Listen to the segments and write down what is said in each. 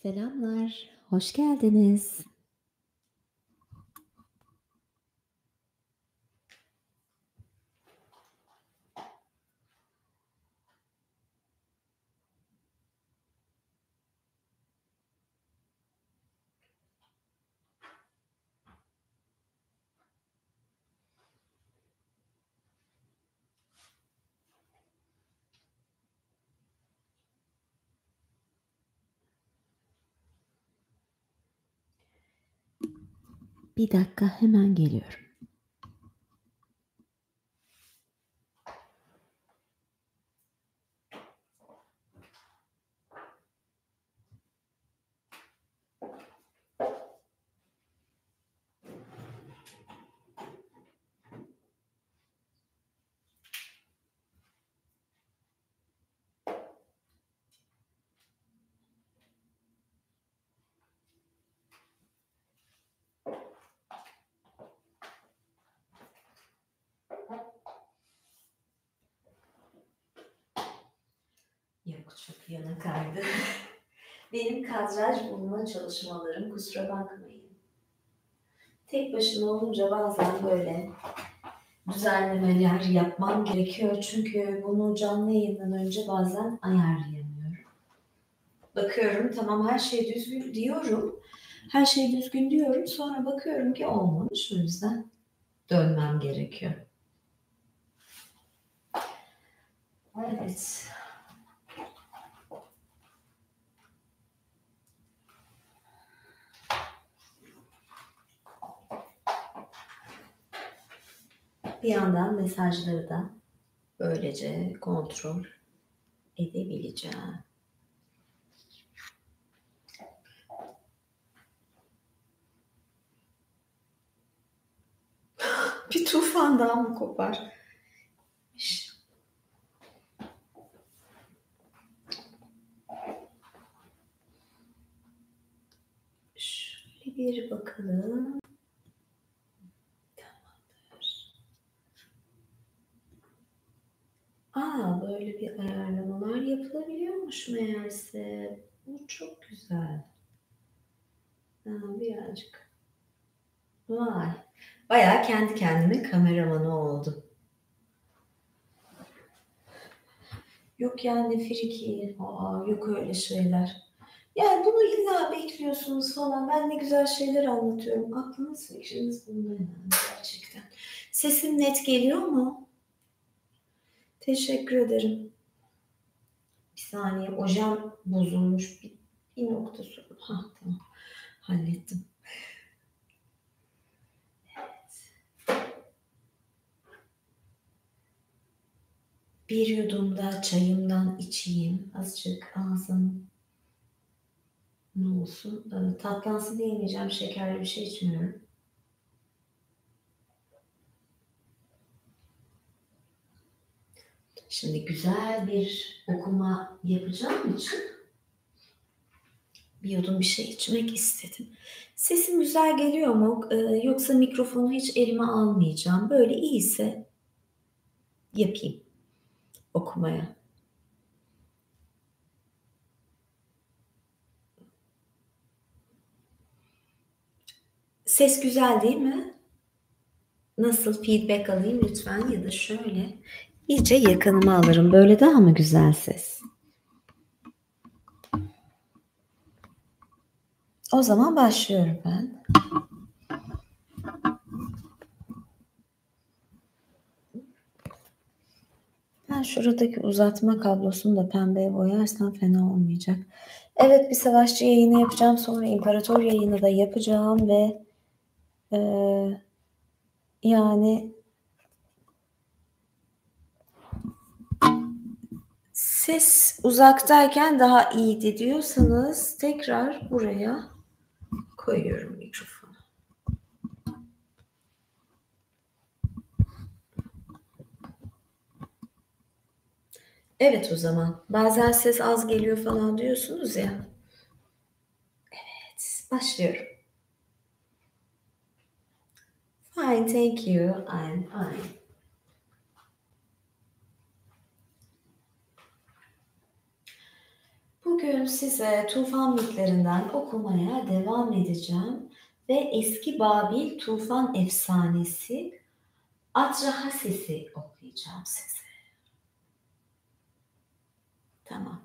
Selamlar, hoş geldiniz. Bir dakika hemen geliyorum. Yok, çok yanıkaydı. Benim kadraj bulma çalışmalarım, kusura bakmayın. Tek başına olunca bazen böyle düzenlemeler yapmam gerekiyor. Çünkü bunu canlı yayından önce bazen ayarlayamıyorum. Bakıyorum tamam her şey düzgün diyorum. Her şey düzgün diyorum. Sonra bakıyorum ki olmamış. O yüzden dönmem gerekiyor. Evet. Bir yandan mesajları da böylece kontrol edebileceğim. Bir tufan daha mı kopar? Şöyle bir bakalım. Tamamdır. Böyle bir ayarlamalar yapılabiliyormuş meğerse. Bu çok güzel. Birazcık. Vay. Bayağı kendi kendime kameramanı oldum. Yok yani friki. Yok öyle şeyler. Yani bunu illa bekliyorsunuz falan. Ben ne güzel şeyler anlatıyorum. Aklınız fikriniz bunda yani gerçekten. Sesim net geliyor mu? Teşekkür ederim. Bir saniye ojem bozulmuş. Bir nokta sorun. Tamam. Hallettim. Evet. Bir yudum da çayımdan içeyim. Azıcık ağzım ne olsun. Tatlansı diyemeyeceğim. Şekerli bir şey içmiyorum. Şimdi güzel bir okuma yapacağım için bir yudum bir şey içmek istedim. Sesim güzel geliyor mu? Yoksa mikrofonu hiç elime almayacağım. Böyle iyiyse yapayım okumaya. Ses güzel değil mi? Nasıl feedback alayım lütfen ya da şöyle iyice yakınıma alırım. Böyle daha mı güzel ses? O zaman başlıyorum ben. Ben şuradaki uzatma kablosunu da pembeye boyarsam fena olmayacak. Evet bir savaşçı yayını yapacağım. Sonra imparator yayını da yapacağım ve yani ses uzaktayken daha iyiydi diyorsanız tekrar buraya koyuyorum mikrofonu. Evet o zaman. Bazen ses az geliyor falan diyorsunuz ya. Evet başlıyorum. Fine, thank you. I'm fine. Bugün size tufan mitlerinden okumaya devam edeceğim ve eski Babil tufan efsanesi Adrahasis'i okuyacağım size. Tamam.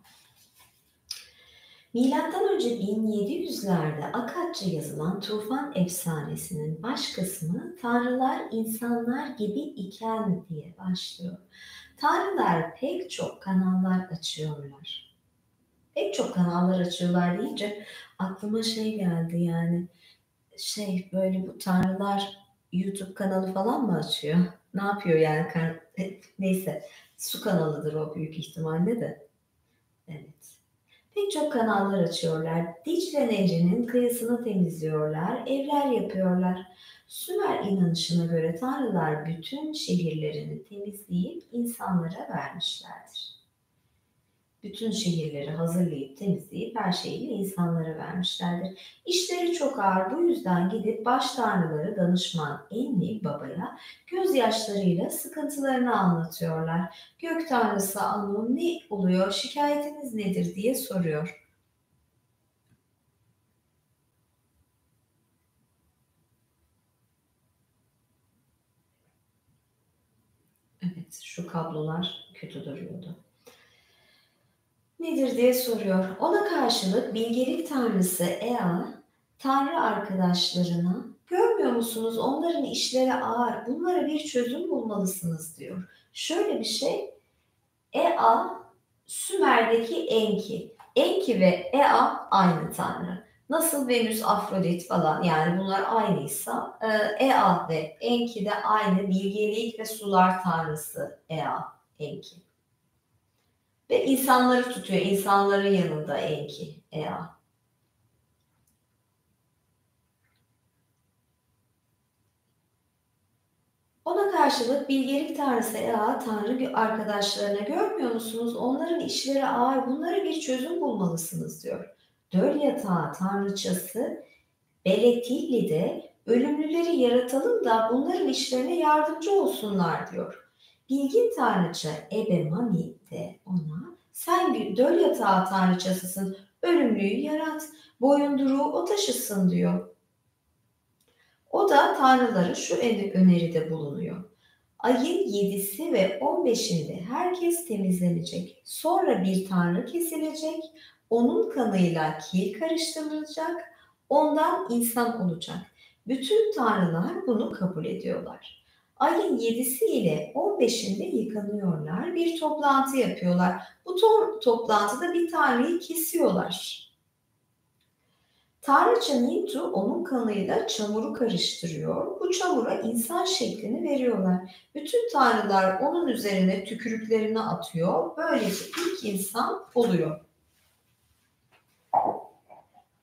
Milattan önce 1700'lerde Akkadça yazılan tufan efsanesinin baş kısmı tanrılar insanlar gibi iken diye başlıyor. Tanrılar pek çok kanallar açıyorlar. Pek çok kanallar açıyorlar deyince aklıma şey geldi yani böyle bu tanrılar YouTube kanalı falan mı açıyor? Ne yapıyor yani? Neyse su kanalıdır o büyük ihtimalle de. Evet. Pek çok kanallar açıyorlar. Dicle Nehri'nin kıyısını temizliyorlar, evler yapıyorlar. Sümer inanışına göre tanrılar bütün şehirlerini temizleyip insanlara vermişlerdir. Bütün şehirleri hazırlayıp temizleyip her şeyi insanlara vermişlerdir. İşleri çok ağır, bu yüzden gidip baş tanrıları danışman Enlil Baba'ya gözyaşlarıyla sıkıntılarını anlatıyorlar. Gök tanrısı Anu ne oluyor, şikayetiniz nedir diye soruyor. Evet, şu kablolar kötü duruyordu. Nedir diye soruyor. Ona karşılık bilgelik tanrısı Ea, tanrı arkadaşlarına görmüyor musunuz onların işleri ağır, bunlara bir çözüm bulmalısınız diyor. Şöyle bir şey, Ea Sümer'deki Enki. Enki ve Ea aynı tanrı. Nasıl Venüs, Afrodit falan yani bunlar aynıysa Ea ve Enki de aynı bilgelik ve sular tanrısı Ea, Enki. Ve insanları tutuyor. İnsanların yanında Enki, Ea. Ona karşılık bilgelik tanrısı Ea, tanrı arkadaşlarına görmüyor musunuz? Onların işleri ağır, bunlara bir çözüm bulmalısınız diyor. Döl yatağı tanrıçası Beletihli de ölümlüleri yaratalım da bunların işlerine yardımcı olsunlar diyor. Bilgin tanrıça Ebemani de ona sen döl yatağı tanrıçasısın, ölümlüyü yarat, boyunduruğu o taşısın diyor. O da tanrılara şu öneride bulunuyor. Ayın 7'si ve 15'inde herkes temizlenecek. Sonra bir tanrı kesilecek, onun kanıyla kil karıştırılacak, ondan insan olacak. Bütün tanrılar bunu kabul ediyorlar. Ayın 7'si ile 15'inde yıkanıyorlar, bir toplantı yapıyorlar. Bu toplantıda bir tanrıyı kesiyorlar. Tanrıça Nintu onun kanıyla çamuru karıştırıyor. Bu çamura insan şeklini veriyorlar. Bütün tanrılar onun üzerine tükürüklerini atıyor. Böylece ilk insan oluyor.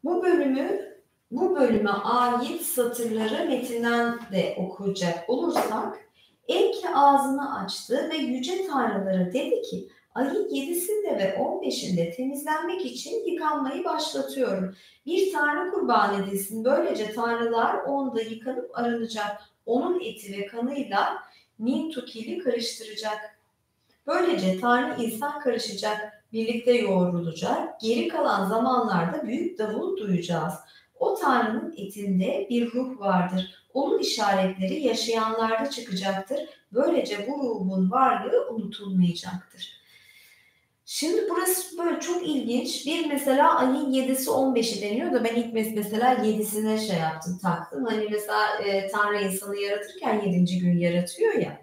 Bu bölüme ait satırları metinden de okuyacak olursak Enki ağzını açtı ve yüce tanrılara dedi ki ayın 7'sinde ve 15'inde temizlenmek için yıkanmayı başlatıyorum. Bir tanrı kurban edilsin. Böylece tanrılar onda yıkanıp arınacak. Onun eti ve kanıyla Nintukil'i karıştıracak. Böylece tanrı insan karışacak, birlikte yoğrulacak. Geri kalan zamanlarda büyük davul duyacağız. O tanrının etinde bir ruh vardır. Onun işaretleri yaşayanlarda çıkacaktır. Böylece bu ruhun varlığı unutulmayacaktır. Şimdi burası böyle çok ilginç. Bir mesela ayın 7'si 15'i deniyor da ben ilk mesela 7'sine şey yaptım, taktım. Hani mesela Tanrı insanı yaratırken 7. gün yaratıyor ya.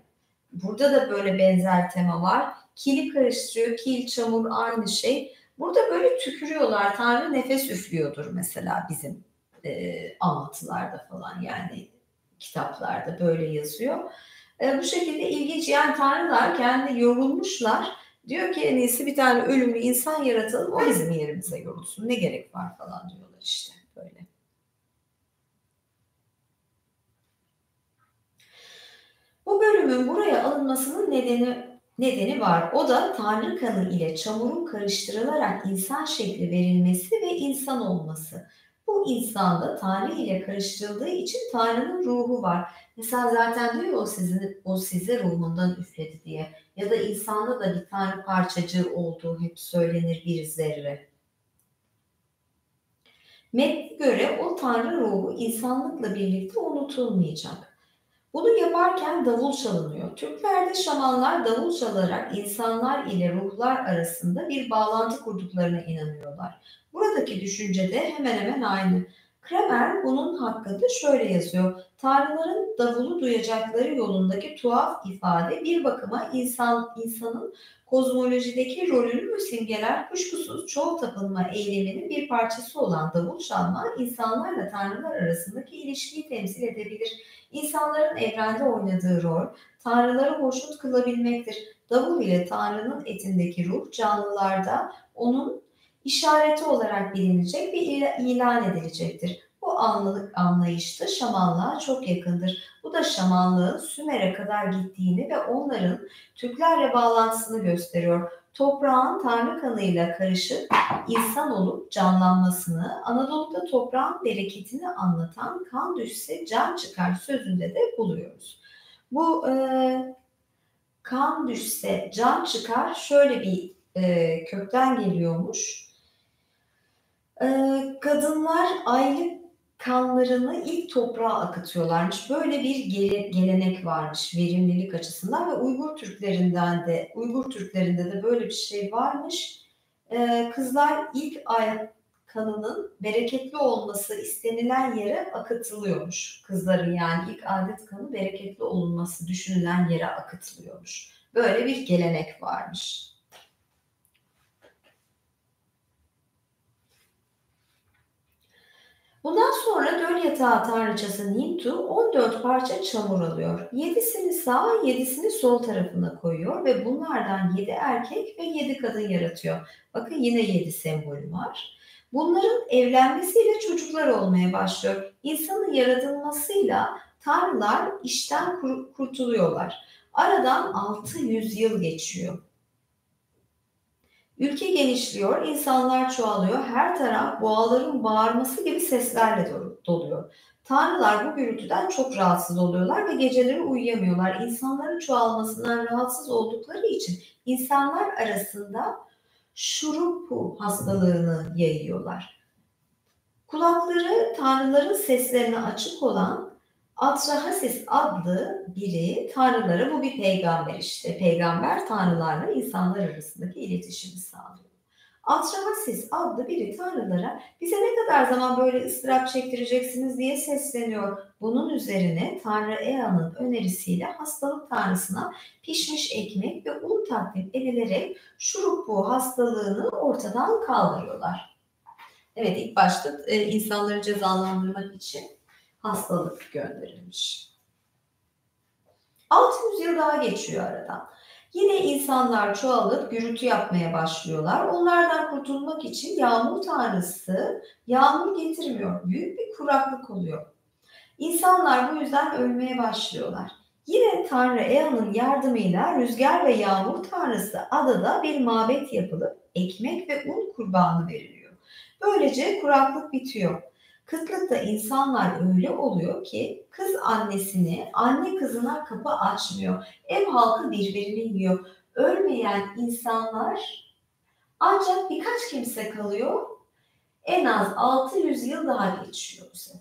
Burada da böyle benzer tema var. Kili karıştırıyor. Kil, çamur aynı şey. Burada böyle tükürüyorlar. Tanrı nefes üflüyordur mesela bizim anlatılarda falan yani kitaplarda böyle yazıyor. Bu şekilde ilginç yani tanrılar kendi yorulmuşlar. Diyor ki en iyisi bir tane ölümlü insan yaratalım o bizim yerimize yorulsun. Ne gerek var falan diyorlar işte böyle. Bu bölümün buraya alınmasının nedeni var. O da Tanrı kanı ile çamurun karıştırılarak insan şekli verilmesi ve insan olması. Bu insanda Tanrı ile karıştırıldığı için Tanrı'nın ruhu var. Mesela zaten diyor o size ruhundan üfledi diye. Ya da insanda da bir Tanrı parçacığı olduğu hep söylenir bir zerre. Metne göre o tanrı ruhu insanlıkla birlikte unutulmayacak. Bunu yaparken davul çalınıyor. Türklerde şamanlar davul çalarak insanlar ile ruhlar arasında bir bağlantı kurduklarına inanıyorlar. Buradaki düşünce de hemen hemen aynı. Kramer bunun hakkında şöyle yazıyor. Tanrıların davulu duyacakları yolundaki tuhaf ifade bir bakıma insanın kozmolojideki rolünü mü simgeler? Kuşkusuz çoğu tapınma eyleminin bir parçası olan davul çalma insanlarla tanrılar arasındaki ilişkiyi temsil edebilir. İnsanların evrende oynadığı rol, tanrıları hoşnut kılabilmektir. Davul ile tanrının etindeki ruh canlılarda onun işareti olarak bilinecek ve ilan edilecektir. Bu anlayışta şamanlığa çok yakındır. Bu da şamanlığın Sümer'e kadar gittiğini ve onların Türklerle bağlantısını gösteriyor. Toprağın tanrı kanıyla karışık insan olup canlanmasını, Anadolu'da toprağın bereketini anlatan kan düşse can çıkar sözünde de buluyoruz. Bu kan düşse can çıkar şöyle bir kökten geliyormuş. Kadınlar aylık kanlarını ilk toprağa akıtıyorlarmış. Böyle bir gelenek varmış verimlilik açısından ve Uygur Türklerinde de böyle bir şey varmış. Kızlar ilk ay kanının bereketli olması istenilen yere akıtılıyormuş. Kızların yani ilk adet kanı bereketli olunması düşünülen yere akıtılıyormuş. Böyle bir gelenek varmış. Bundan sonra göl yatağı tanrıçası Nintu 14 parça çamur alıyor. 7'sini sağ, 7'sini sol tarafına koyuyor ve bunlardan 7 erkek ve 7 kadın yaratıyor. Bakın yine 7 sembolü var. Bunların evlenmesiyle çocuklar olmaya başlıyor. İnsanın yaratılmasıyla tanrılar işten kurtuluyorlar. Aradan 600 yıl geçiyor. Ülke genişliyor, insanlar çoğalıyor, her taraf boğaların bağırması gibi seslerle doluyor. Tanrılar bu gürültüden çok rahatsız oluyorlar ve geceleri uyuyamıyorlar. İnsanların çoğalmasından rahatsız oldukları için insanlar arasında şurupu hastalığını yayıyorlar. Kulakları tanrıların seslerine açık olan Atrahasis adlı biri tanrılara, bu bir peygamber işte. Peygamber tanrılarla insanlar arasındaki iletişimi sağlıyor. Atrahasis adlı biri tanrılara bize ne kadar zaman böyle ıstırap çektireceksiniz diye sesleniyor. Bunun üzerine Tanrı Ea'nın önerisiyle hastalık tanrısına pişmiş ekmek ve un takdim edilerek şurupu hastalığını ortadan kaldırıyorlar. Evet, ilk başta insanları cezalandırmak için hastalık gönderilmiş. 600 yıl daha geçiyor aradan. Yine insanlar çoğalıp gürültü yapmaya başlıyorlar. Onlardan kurtulmak için yağmur tanrısı yağmur getirmiyor. Büyük bir kuraklık oluyor. İnsanlar bu yüzden ölmeye başlıyorlar. Yine Tanrı Ea'nın yardımıyla rüzgar ve yağmur tanrısı adada bir mabet yapılıp ekmek ve un kurbanı veriliyor. Böylece kuraklık bitiyor. Kıtlıkta insanlar öyle oluyor ki kız annesini, anne kızına kapı açmıyor. Ev halkı birbirini yiyor. Ölmeyen insanlar ancak birkaç kimse kalıyor. En az 600 yıl daha geçiyor bu sefer.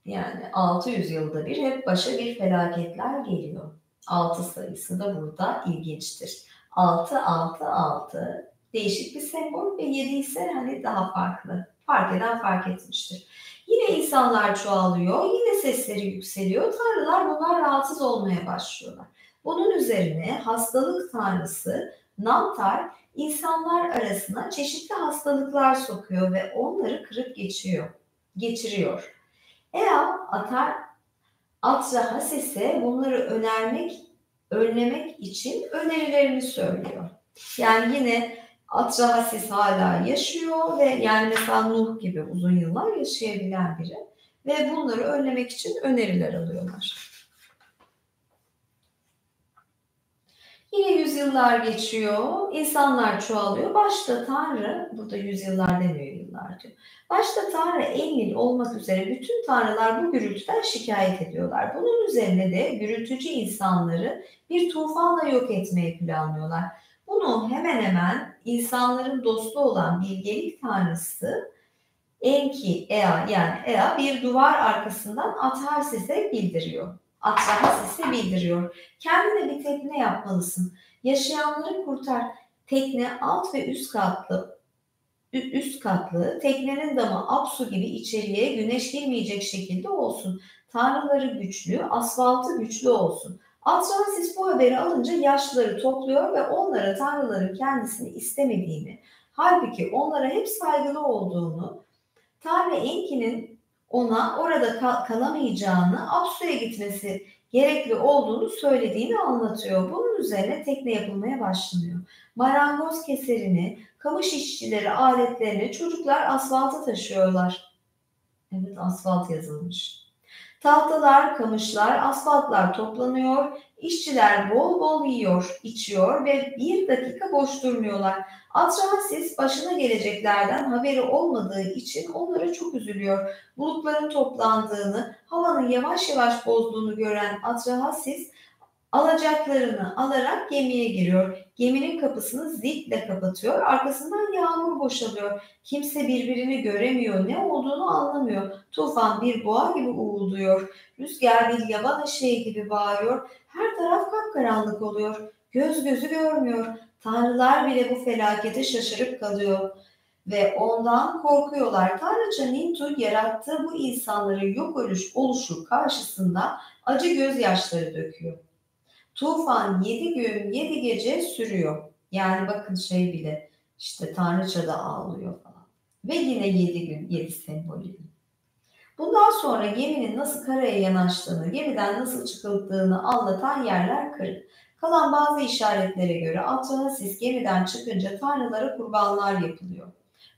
Yani 600 yılda bir hep başa bir felaketler geliyor. 6 sayısı da burada ilginçtir. 6, 6, 6 değişik bir sembol ve 7 ise hani daha farklı. Fark eden fark etmiştir. Yine insanlar çoğalıyor, yine sesleri yükseliyor. Tanrılar bunlar rahatsız olmaya başlıyorlar. Bunun üzerine hastalık tanrısı Namtar insanlar arasına çeşitli hastalıklar sokuyor ve onları kırıp geçiriyor. Atrahasis bunları önlemek için önerilerini söylüyor. Yani yine Atrahasis hala yaşıyor ve yani mesela Nuh gibi uzun yıllar yaşayabilen biri ve bunları önlemek için öneriler alıyorlar. Yine yüzyıllar geçiyor, insanlar çoğalıyor. Başta Tanrı, burada yüzyıllar demiyor, yıllar diyor. Başta Tanrı Enlil olmak üzere bütün tanrılar bu gürültüden şikayet ediyorlar. Bunun üzerine de gürültücü insanları bir tufanla yok etmeyi planlıyorlar. Bunu hemen hemen insanların dostu olan bilgelik tanrısı Enki, Ea yani Ea bir duvar arkasından Atrahassis'e bildiriyor. Atrahassis'e bildiriyor. Kendine bir tekne yapmalısın. Yaşayanları kurtar. Tekne alt ve üst katlı, teknenin damı Apsu gibi içeriye güneş girmeyecek şekilde olsun. Tanrıları güçlü, asfaltı güçlü olsun. Atrahasis bu haberi alınca yaşlıları topluyor ve onlara tanrıların kendisini istemediğini, halbuki onlara hep saygılı olduğunu, Tanrı Enki'nin ona orada kalamayacağını, Apsu'ya gitmesi gerekli olduğunu söylediğini anlatıyor. Bunun üzerine tekne yapılmaya başlanıyor. Marangoz keserini, kamış işçileri aletlerini çocuklar asfalta taşıyorlar. Evet, asfalt yazılmış. Tahtalar, kamışlar, asfaltlar toplanıyor, işçiler bol bol yiyor, içiyor ve bir dakika boş durmuyorlar. Atrahasis başına geleceklerden haberi olmadığı için onlara çok üzülüyor. Bulutların toplandığını, havanın yavaş yavaş bozduğunu gören Atrahasis alacaklarını alarak gemiye giriyor. Geminin kapısını zille kapatıyor. Arkasından yağmur boşalıyor. Kimse birbirini göremiyor. Ne olduğunu anlamıyor. Tufan bir boğa gibi uğulduyor. Rüzgar bir yaban eşeği gibi bağırıyor. Her taraf kapkaranlık oluyor. Göz gözü görmüyor. Tanrılar bile bu felakete şaşırıp kalıyor ve ondan korkuyorlar. Tanrıça Nintur yarattığı bu insanların yok oluşu karşısında acı gözyaşları döküyor. Tufan 7 gün 7 gece sürüyor. Yani bakın şey bile işte Tanrıça da ağlıyor falan. Ve yine 7 gün 7 sembolü. Bundan sonra geminin nasıl karaya yanaştığını, gemiden nasıl çıkıldığını anlatan yerler kırık. Kalan bazı işaretlere göre Atrahasis gemiden çıkınca tanrılara kurbanlar yapılıyor.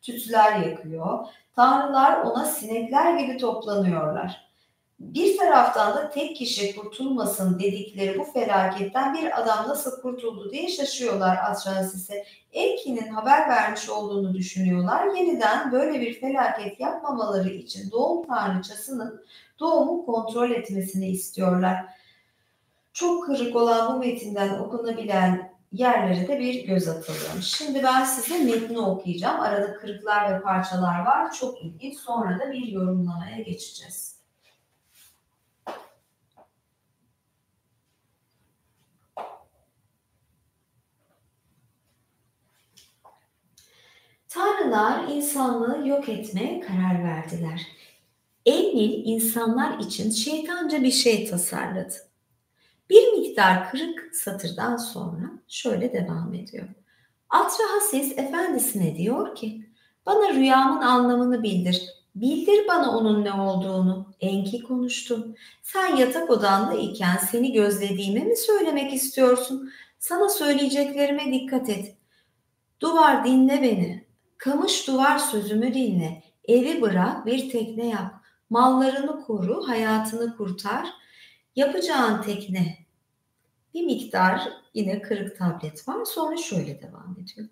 Tütsüler yakıyor. Tanrılar ona sinekler gibi toplanıyorlar. Bir taraftan da tek kişi kurtulmasın dedikleri bu felaketten bir adam nasıl kurtuldu diye şaşıyorlar Atrahasis'e. Enki'nin haber vermiş olduğunu düşünüyorlar. Yeniden böyle bir felaket yapmamaları için doğum tanrıçasının doğumu kontrol etmesini istiyorlar. Çok kırık olan bu metinden okunabilen yerlere de bir göz atalım. Şimdi ben size metni okuyacağım. Arada kırıklar ve parçalar var. Çok ilginç. Sonra da bir yorumlamaya geçeceğiz. Tanrılar insanlığı yok etmeye karar verdiler. Enlil insanlar için şeytanca bir şey tasarladı. Bir miktar kırık satırdan sonra şöyle devam ediyor. Atrahasis efendisine diyor ki, bana rüyamın anlamını bildir. Bildir bana onun ne olduğunu. Enki konuştu. Sen yatak odanda iken seni gözlediğimi mi söylemek istiyorsun? Sana söyleyeceklerime dikkat et. Duvar dinle beni. Kamış duvar sözümü dinle. Evi bırak bir tekne yap. Mallarını koru, hayatını kurtar. Yapacağın tekne. Bir miktar yine kırık tablet var. Sonra şöyle devam ediyor.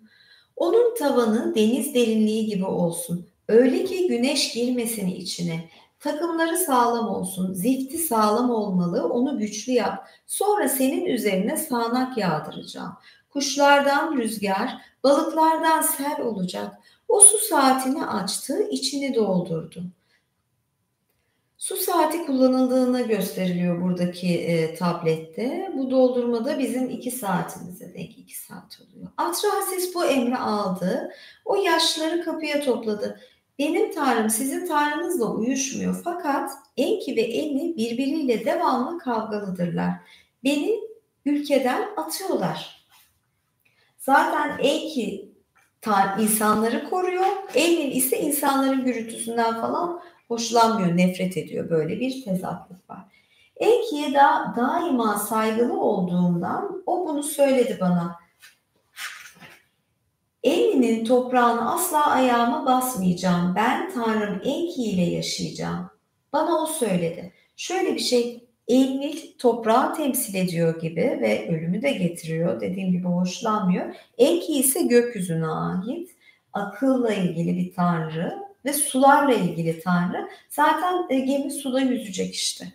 Onun tavanı deniz derinliği gibi olsun. Öyle ki güneş girmesin içine. Takımları sağlam olsun. Zifti sağlam olmalı. Onu güçlü yap. Sonra senin üzerine sağanak yağdıracağım. Kuşlardan rüzgar, balıklardan sel olacak. O su saatini açtı, içini doldurdu. Su saati kullanıldığını gösteriliyor buradaki tablette. Bu doldurmada bizim 2 saatimize denk 2 saat oluyor. Atrahasis bu emri aldı. O yaşlıları kapıya topladı. Benim tanrım sizin tanrınızla uyuşmuyor. Fakat Enki ve Eni birbiriyle devamlı kavgalıdırlar. Beni ülkeden atıyorlar. Zaten Enki insanları koruyor. Eni ise insanların gürültüsünden falan hoşlanmıyor, nefret ediyor. Böyle bir tezatlık var. Enki'ye daima saygılı olduğumdan o bunu söyledi bana. Enki'nin toprağını asla ayağıma basmayacağım. Ben Tanrım Enki ile yaşayacağım. Bana o söyledi. Şöyle bir şey, Enlil toprağı temsil ediyor gibi ve ölümü de getiriyor. Dediğim gibi hoşlanmıyor. Enki ise gökyüzüne ait. Akılla ilgili bir tanrı ve sularla ilgili tanrı. Zaten gemi suda yüzecek işte.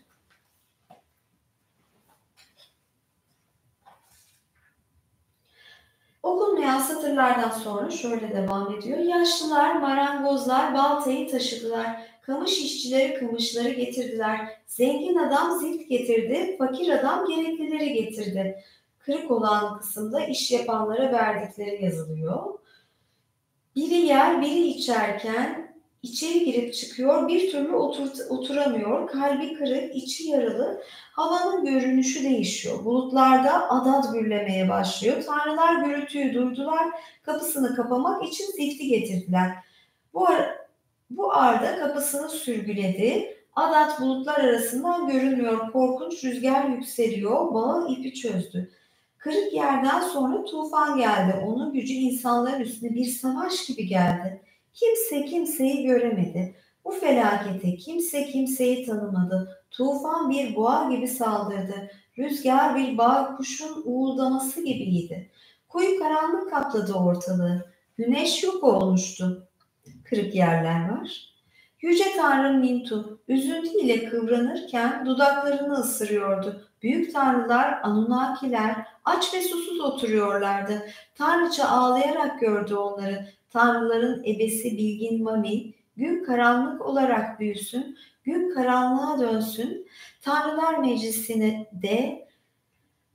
Okunmayan satırlardan sonra şöyle devam ediyor. Yaşlılar, marangozlar baltayı taşıdılar. Kamış işçileri kamışları getirdiler. Zengin adam zift getirdi. Fakir adam gereklileri getirdi. Kırık olan kısımda iş yapanlara verdikleri yazılıyor. Biri yer, biri içerken içeri girip çıkıyor, bir türlü oturamıyor. Kalbi kırık, içi yaralı, havanın görünüşü değişiyor. Bulutlarda adat gürlemeye başlıyor. Tanrılar gürültüyü durdular, kapısını kapamak için zifti getirdiler. Bu, bu arada kapısını sürgüledi. Adat bulutlar arasından görünmüyor. Korkunç rüzgar yükseliyor. Bağı ipi çözdü. Kırık yerden sonra tufan geldi. Onun gücü insanların üstüne bir savaş gibi geldi. Kimse kimseyi göremedi. Bu felakete kimse kimseyi tanımadı. Tufan bir boğa gibi saldırdı. Rüzgar bir bağ kuşun uğuldaması gibiydi. Koyu karanlık kapladı ortalığı. Güneş yok olmuştu. Kırık yerler var. Yüce Tanrım Nintu üzüntüyle kıvranırken dudaklarını ısırıyordu. Büyük tanrılar, Anunnakiler aç ve susuz oturuyorlardı. Tanrıça ağlayarak gördü onları. Tanrıların ebesi Bilgin Mami, gün karanlık olarak büyüsün, gün karanlığa dönsün. Tanrılar Meclisi'ne de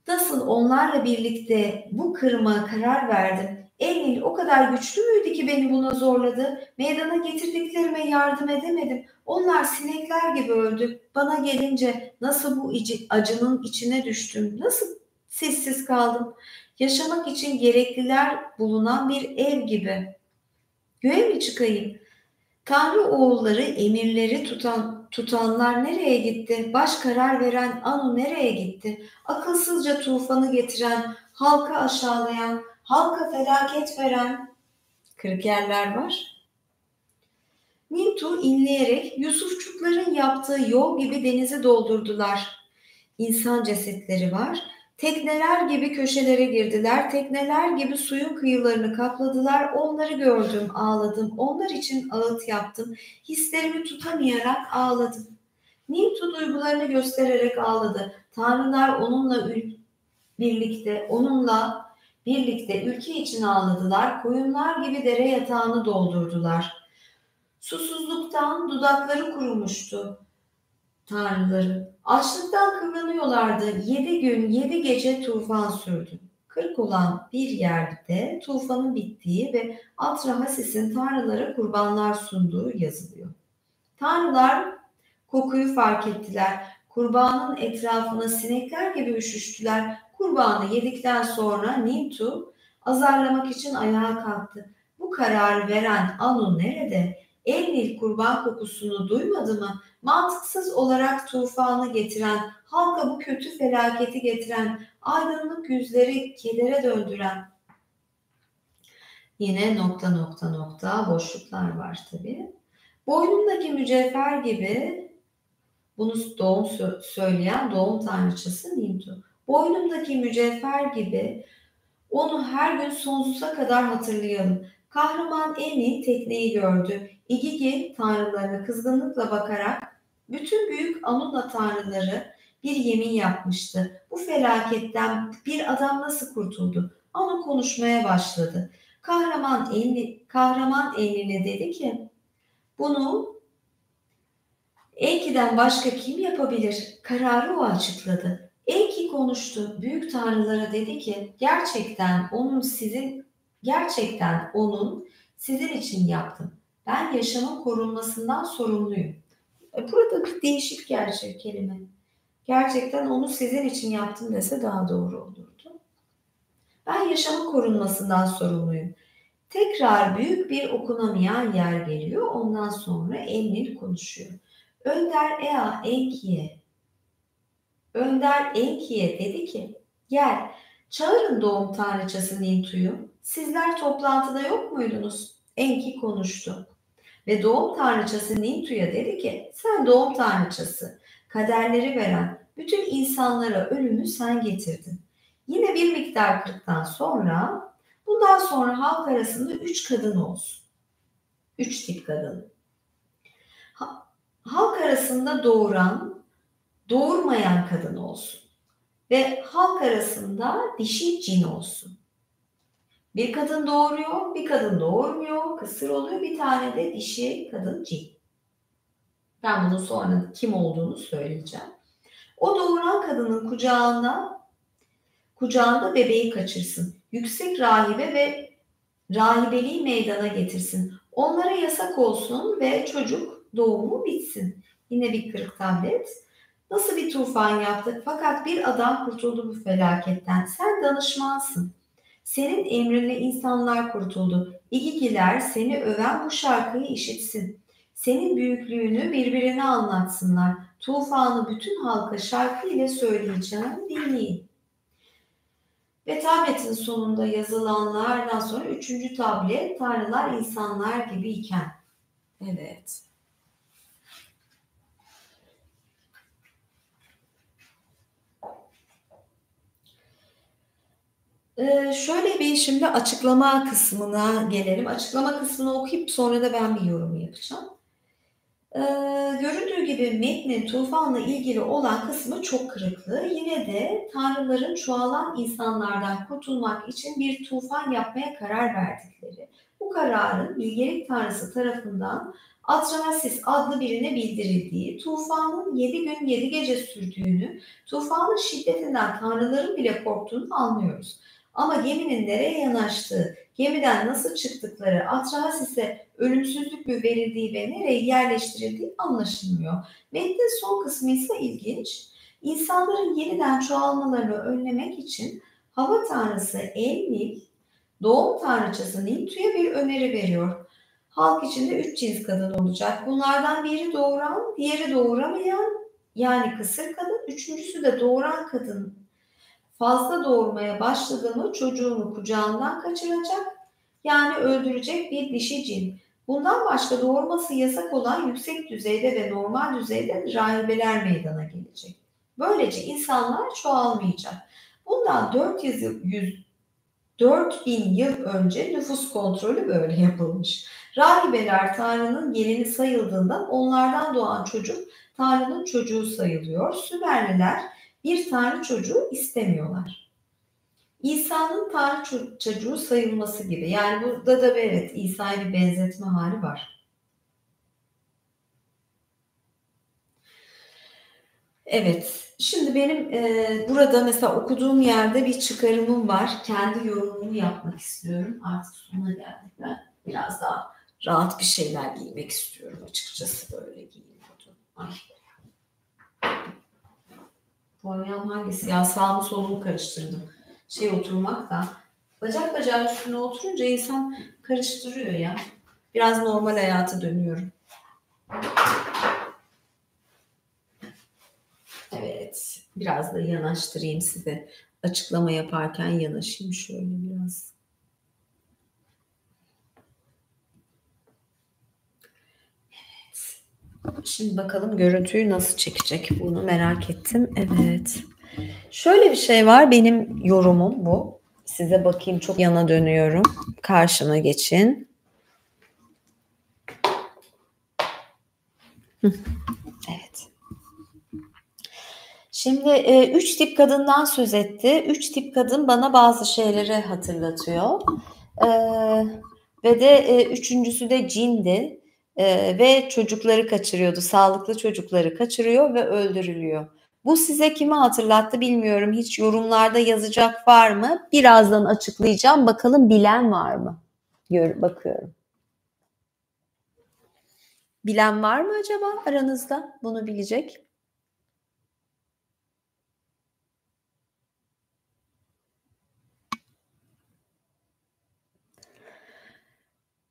nasıl onlarla birlikte bu kırıma karar verdim. Enlil o kadar güçlü müydü ki beni buna zorladı? Meydana getirdiklerime yardım edemedim. Onlar sinekler gibi öldü. Bana gelince nasıl bu acının içine düştüm? Nasıl sessiz kaldım? Yaşamak için gerekliler bulunan bir ev gibi. Göğe mi çıkayım? Tanrı oğulları emirleri tutanlar nereye gitti? Baş karar veren Anu nereye gitti? Akılsızca tufanı getiren, halka aşağılayan, halka felaket veren kırık yerler var. Nintu inleyerek Yusufçukların yaptığı yol gibi denizi doldurdular. İnsan cesetleri var. Tekneler gibi köşelere girdiler. Tekneler gibi suyun kıyılarını kapladılar. Onları gördüm, ağladım. Onlar için ağıt yaptım. Hislerimi tutamayarak ağladım. Nintu duygularını göstererek ağladı. Tanrılar onunla birlikte ülke için ağladılar. Koyunlar gibi dere yatağını doldurdular. Susuzluktan dudakları kurumuştu tanrıları. Açlıktan kıvranıyorlardı. 7 gün 7 gece tufan sürdü. Kırk olan bir yerde tufanın bittiği ve Atrahasis'in tanrılara kurbanlar sunduğu yazılıyor. Tanrılar kokuyu fark ettiler. Kurbanın etrafına sinekler gibi üşüştüler. Kurbanı yedikten sonra Nintu azarlamak için ayağa kalktı. Bu kararı veren Anu nerede? Enlil kurban kokusunu duymadı mı? Mantıksız olarak tufanı getiren, halka bu kötü felaketi getiren, aydınlık yüzleri kedere döndüren. Yine nokta nokta nokta boşluklar var tabii. Boynundaki mücevher gibi bunu söyleyen doğum tanrıçası Nintu. Boynumdaki mücevher gibi onu her gün sonsuza kadar hatırlayalım. Kahraman Eni tekneyi gördü. İgigi tanrılarına kızgınlıkla bakarak bütün büyük Anuna tanrıları bir yemin yapmıştı. Bu felaketten bir adam nasıl kurtuldu? Anu konuşmaya başladı. Kahraman Enli'ne dedi ki bunu Enki'den başka kim yapabilir? Kararı o açıkladı. Enki konuştu. Büyük tanrılara dedi ki gerçekten onun sizin için yaptım. Ben yaşamın korunmasından sorumluyum. Burada bir değişik gerçek kelime. Gerçekten onu sizin için yaptım dese daha doğru olurdu. Ben yaşamın korunmasından sorumluyum. Tekrar büyük bir okunamayan yer geliyor. Ondan sonra Enlil konuşuyor. Önder Enki'ye dedi ki gel çağırın doğum tanrıçası Nintu'yu. Sizler toplantıda yok muydunuz? Enki konuştu. Ve doğum tanrıçası Nintu'ya dedi ki sen doğum tanrıçası, kaderleri veren bütün insanlara ölümü sen getirdin. Yine bir miktar kırıktan sonra bundan sonra halk arasında 3 kadın olsun. 3 tip kadın. Halk arasında doğurmayan kadın olsun. Ve halk arasında dişi cin olsun. Bir kadın doğuruyor, bir kadın doğurmuyor, kısır oluyor, bir tane de dişi kadın cin. Ben bunun sonra kim olduğunu söyleyeceğim. O doğuran kadının kucağında bebeği kaçırsın. Yüksek rahibe ve rahibeliği meydana getirsin. Onlara yasak olsun ve çocuk doğumu bitsin. Yine bir kırık tablet. Nasıl bir tufan yaptık fakat bir adam kurtuldu bu felaketten. Sen danışmansın. Senin emrinle insanlar kurtuldu. İgigiler seni öven bu şarkıyı işitsin. Senin büyüklüğünü birbirine anlatsınlar. Tufanı bütün halka şarkı ile söyleyeceğim, dinleyin. Ve tabletin sonunda yazılanlardan sonra 3. tablet, tanrılar insanlar gibiyken. Evet. Şöyle bir şimdi açıklama kısmına gelelim. Açıklama kısmını okuyup sonra da ben bir yorum yapacağım. Görüldüğü gibi metnin tufanla ilgili olan kısmı çok kırıklı. Yine de tanrıların çoğalan insanlardan kurtulmak için bir tufan yapmaya karar verdikleri, bu kararın bilgelik tanrısı tarafından Atrahasis adlı birine bildirildiği, tufanın 7 gün 7 gece sürdüğünü, tufanın şiddetinden tanrıların bile korktuğunu anlıyoruz. Ama geminin nereye yanaştığı, gemiden nasıl çıktıkları, Atrahasis'e ölümsüzlük mü verildiği ve nereye yerleştirildiği anlaşılmıyor. Metnin son kısmı ise ilginç. İnsanların yeniden çoğalmalarını önlemek için hava tanrısı Enlil, doğum tanrıçası Nintu'ya bir öneri veriyor. Halk içinde 3 cins kadın olacak. Bunlardan biri doğuran, diğeri doğuramayan, yani kısır kadın, üçüncüsü de doğuran kadın fazla doğurmaya başladı mı çocuğunu kucağından kaçıracak, yani öldürecek bir dişi cin. Bundan başka doğurması yasak olan yüksek düzeyde ve normal düzeyde rahibeler meydana gelecek. Böylece insanlar çoğalmayacak. Bundan 4000 yıl önce nüfus kontrolü böyle yapılmış. Rahibeler Tanrı'nın gelini sayıldığından onlardan doğan çocuk Tanrı'nın çocuğu sayılıyor. Sümerliler bir Tanrı çocuğu istemiyorlar. İsa'nın Tanrı çocuğu sayılması gibi. Yani burada da evet İsa'ya bir benzetme hali var. Evet. Şimdi benim burada mesela okuduğum yerde bir çıkarımım var. Kendi yorumumu yapmak istiyorum. Artık sona geldik. Ben biraz daha rahat bir şeyler giymek istiyorum açıkçası. Böyle giyiniyordum. Ay. Bu ayağım hangisi? Ya sağımı solumu karıştırdım. Oturmak da. Bacak bacağın üstüne oturunca insan karıştırıyor ya. Biraz normal hayata dönüyorum. Evet. Biraz da yanaştırayım size. Açıklama yaparken yanaşayım şöyle biraz. Evet. Şimdi bakalım görüntüyü nasıl çekecek? Bunu merak ettim. Evet. Şöyle bir şey var. Benim yorumum bu. Size bakayım, çok yana dönüyorum. Karşıma geçin. Evet. Şimdi 3 tip kadından söz etti. 3 tip kadın bana bazı şeyleri hatırlatıyor. Ve de üçüncüsü de cindi. Ve çocukları kaçırıyordu. Sağlıklı çocukları kaçırıyor ve öldürülüyor. Bu size kimi hatırlattı bilmiyorum. Hiç yorumlarda yazacak var mı? Birazdan açıklayacağım. Bakalım bilen var mı? Bakıyorum. Bilen var mı acaba aranızda bunu bilecek?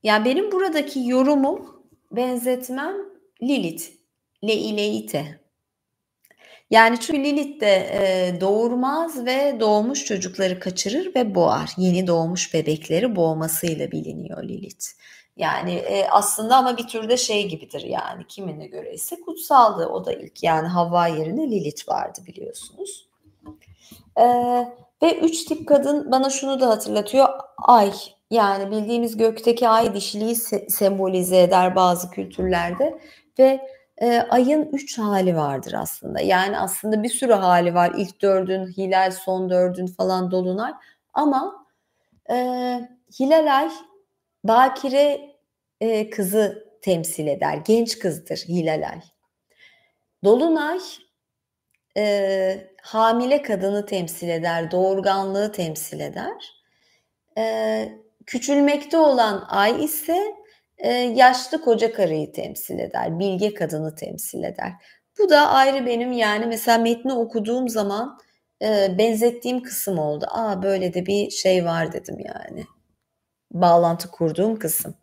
Yani benim buradaki yorumum, benzetmem Lilith, Leileite. Yani çünkü Lilith de doğurmaz ve doğmuş çocukları kaçırır ve boğar. Yeni doğmuş bebekleri boğmasıyla biliniyor Lilith. Yani aslında ama bir türde şey gibidir, yani kimine göre ise kutsaldı. O da ilk, yani Havva yerine Lilith vardı biliyorsunuz. Ve 3 tip kadın bana şunu da hatırlatıyor. Ay, yani bildiğimiz gökteki ay dişiliği sembolize eder bazı kültürlerde ve ayın 3 hali vardır aslında. Yani aslında bir sürü hali var. İlk 4'ün hilal, son 4'ün falan dolunay, ama Hilal ay bakire, kızı temsil eder. Genç kızdır hilal ay. Dolunay, hamile kadını temsil eder, doğurganlığı temsil eder. Küçülmekte olan ay ise, yaşlı koca karıyı temsil eder, bilge kadını temsil eder. Bu da ayrı benim, yani, mesela metni okuduğum zaman, benzettiğim kısım oldu. "A, böyle de bir şey var." dedim yani. Bağlantı kurduğum kısım.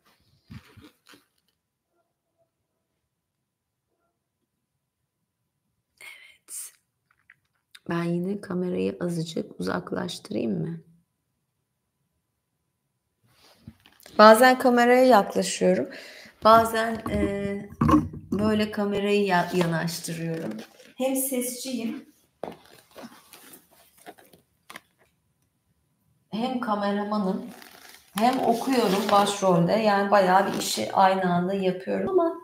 Evet. Ben yine kamerayı azıcık uzaklaştırayım mı? Bazen kameraya yaklaşıyorum. Bazen, böyle kamerayı yanaştırıyorum. Hem sesçiyim hem kameramanım hem okuyorum başrolde. Yani bayağı bir işi aynı anda yapıyorum ama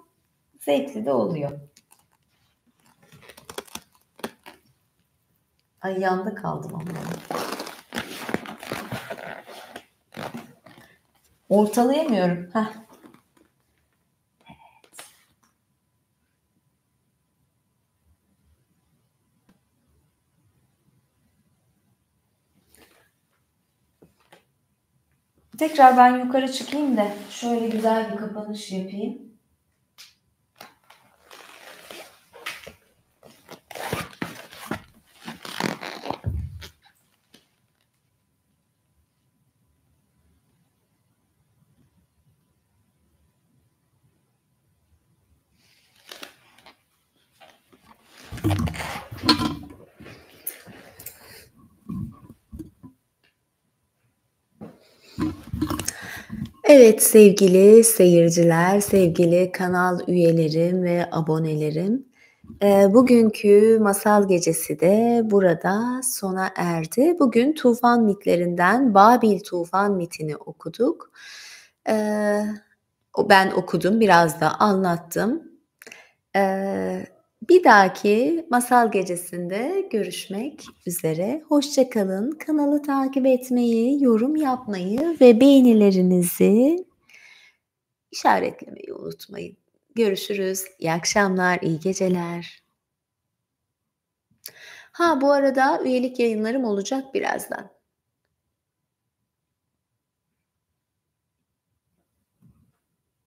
zevkli de oluyor. Ay, yanda kaldım ama. Ortalayamıyorum. Heh. Tekrar ben yukarı çıkayım da şöyle güzel bir kapanış yapayım. Evet sevgili seyirciler, sevgili kanal üyelerim ve abonelerim. Bugünkü masal gecesi de burada sona erdi. Bugün tufan mitlerinden Babil Tufan mitini okuduk. Eee, Ben okudum, biraz da anlattım. Bir dahaki masal gecesinde görüşmek üzere. Hoşça kalın. Kanalı takip etmeyi, yorum yapmayı ve beğenilerinizi işaretlemeyi unutmayın. Görüşürüz. İyi akşamlar, iyi geceler. Ha, bu arada üyelik yayınlarım olacak birazdan.